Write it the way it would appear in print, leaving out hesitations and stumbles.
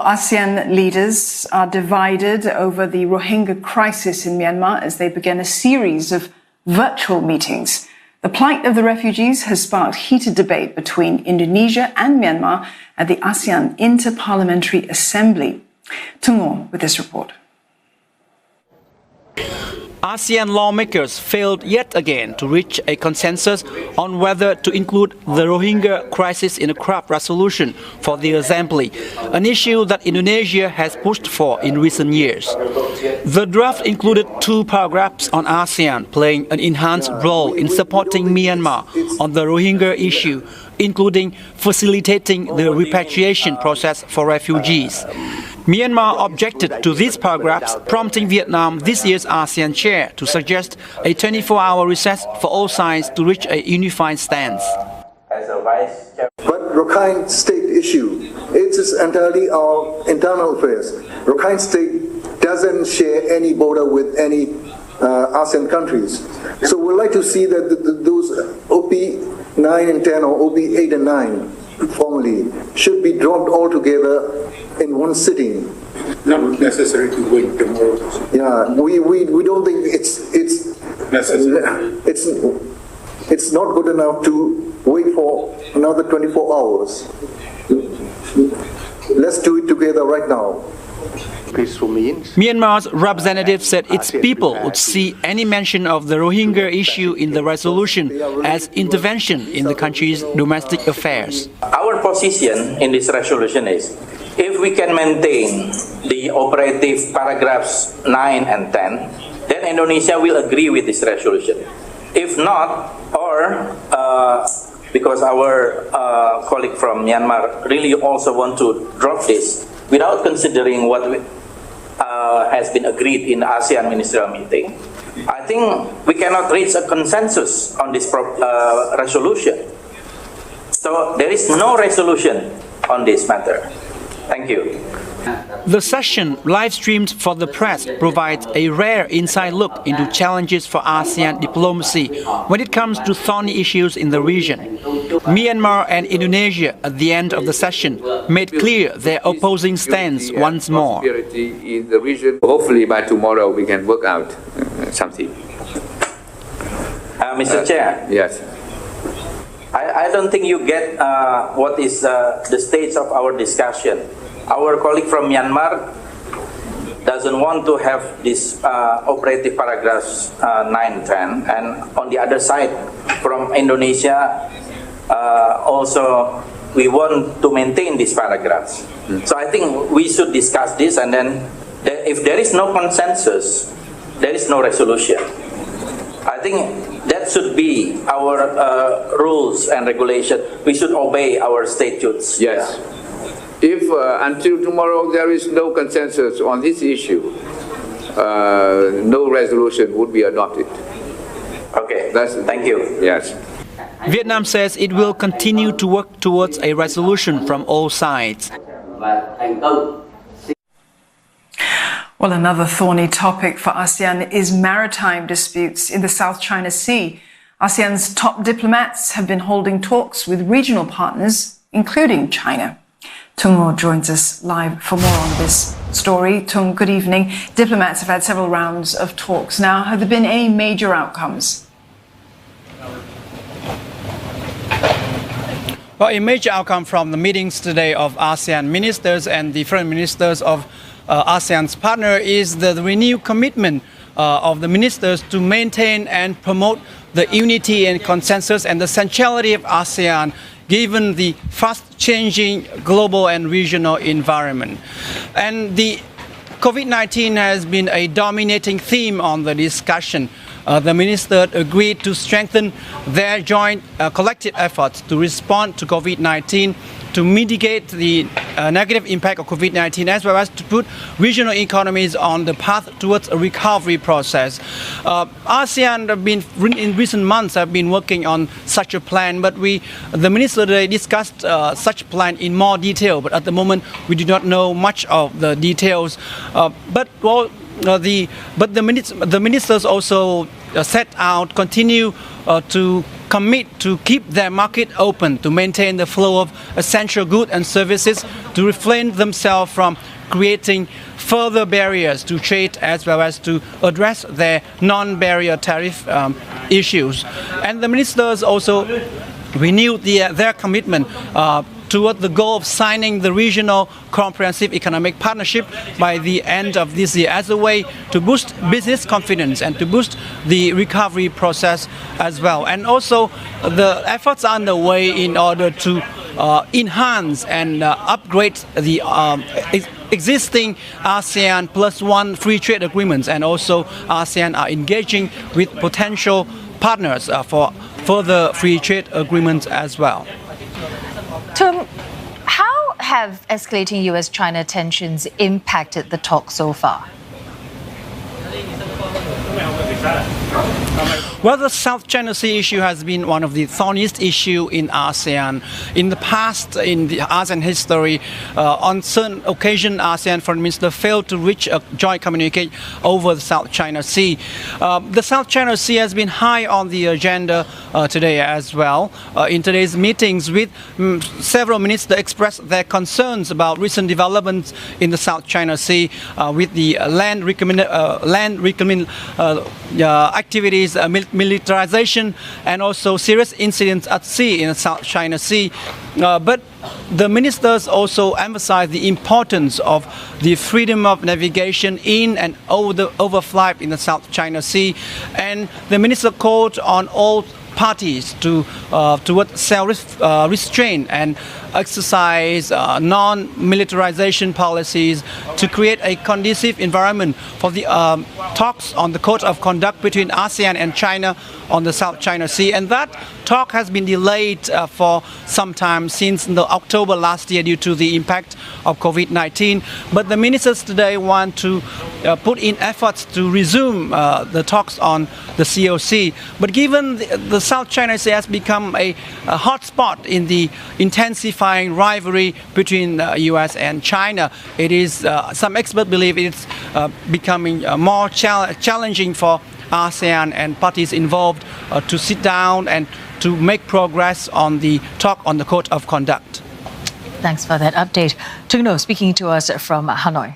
ASEAN leaders are divided over the Rohingya crisis in Myanmar as they begin a series of virtual meetings. The plight of the refugees has sparked heated debate between Indonesia and Myanmar at the ASEAN Inter-Parliamentary Assembly. Tungo with this report. ASEAN lawmakers failed yet again to reach a consensus on whether to include the Rohingya crisis in a draft resolution for the Assembly, an issue that Indonesia has pushed for in recent years. The draft included 2 paragraphs on ASEAN playing an enhanced role in supporting Myanmar on the Rohingya issue, including facilitating the repatriation process for refugees. Myanmar objected to these paragraphs, prompting Vietnam, this year's ASEAN chair, to suggest a 24-hour recess for all sides to reach a unified stance. But Rakhine State issue, it is entirely our internal affairs. Rakhine State doesn't share any border with any ASEAN countries. So we'd like to see that those OP 9 and 10 or OP 8 and 9 formally should be dropped altogether in one sitting. Not necessary to wait tomorrow. Yeah, we don't think it's necessary. It's not good enough to wait for another 24 hours. Let's do it together right now. Myanmar's representative said its people would see any mention of the Rohingya issue in the resolution as intervention in the country's domestic affairs. Our position in this resolution is, if we can maintain the operative paragraphs 9 and 10, then Indonesia will agree with this resolution. If not, or because our colleague from Myanmar really also want to drop this without considering what has been agreed in the ASEAN ministerial meeting, I think we cannot reach a consensus on this resolution. So there is no resolution on this matter. Thank you. The session, live-streamed for the press, provides a rare inside look into challenges for ASEAN diplomacy when it comes to thorny issues in the region. Myanmar and Indonesia, at the end of the session, made clear their opposing stance once more. In the region, hopefully by tomorrow we can work out something. Mr. Chair. Yes. I don't think you get what is the stage of our discussion. Our colleague from Myanmar doesn't want to have this operative paragraphs 9, 10, and on the other side, from Indonesia, also we want to maintain these paragraphs. So I think we should discuss this, and then if there is no consensus, there is no resolution. I think that should be our rules and regulation. We should obey our statutes. Yes. If until tomorrow there is no consensus on this issue, no resolution would be adopted. Okay. Thank you. Yes. Vietnam says it will continue to work towards a resolution from all sides. Well, another thorny topic for ASEAN is maritime disputes in the South China Sea. ASEAN's top diplomats have been holding talks with regional partners, including China. Tung joins us live for more on this story. Tung, good evening. Diplomats have had several rounds of talks now. Have there been any major outcomes? Well, a major outcome from the meetings today of ASEAN ministers and the foreign ministers of ASEAN's partner is the renewed commitment of the ministers to maintain and promote the unity and consensus and the centrality of ASEAN given the fast-changing global and regional environment. And the COVID-19 has been a dominating theme on the discussion. The ministers agreed to strengthen their joint collective efforts to respond to COVID-19, to mitigate the negative impact of COVID-19, as well as to put regional economies on the path towards a recovery process. ASEAN in recent months have been working on such a plan, but the ministers today discussed such a plan in more detail. But at the moment, we do not know much of the details. But the ministers also continue to commit to keep their market open, to maintain the flow of essential goods and services, to refrain themselves from creating further barriers to trade, as well as to address their non-barrier tariff issues. And the ministers also renewed their commitment toward the goal of signing the regional comprehensive economic partnership by the end of this year as a way to boost business confidence and to boost the recovery process as well. And also the efforts are underway in order to enhance and upgrade the existing ASEAN +1 free trade agreements, and also ASEAN are engaging with potential partners for further free trade agreements as well. Tum, how have escalating US-China tensions impacted the talks so far? Well, the South China Sea issue has been one of the thorniest issues in ASEAN. In the past, in the ASEAN history, on certain occasions, ASEAN foreign minister failed to reach a joint communique over the South China Sea. The South China Sea has been high on the agenda today as well. In today's meetings, with several ministers expressed their concerns about recent developments in the South China Sea, with the land reclamation activities, militarization, and also serious incidents at sea in the South China Sea. But the ministers also emphasized the importance of the freedom of navigation in and overflight in the South China Sea, and the minister called on all parties toward self-restraint and exercise non-militarization policies to create a conducive environment for the talks on the code of conduct between ASEAN and China on the South China Sea. And that talk has been delayed for some time since October last year due to the impact of COVID-19. But the ministers today want to put in efforts to resume the talks on the COC. But given the South China Sea has become a hotspot in the intensifying rivalry between the US and China, it is, some experts believe it's becoming more challenging for ASEAN and parties involved to sit down and to make progress on the talk on the code of conduct. Thanks for that update. Tungno speaking to us from Hanoi.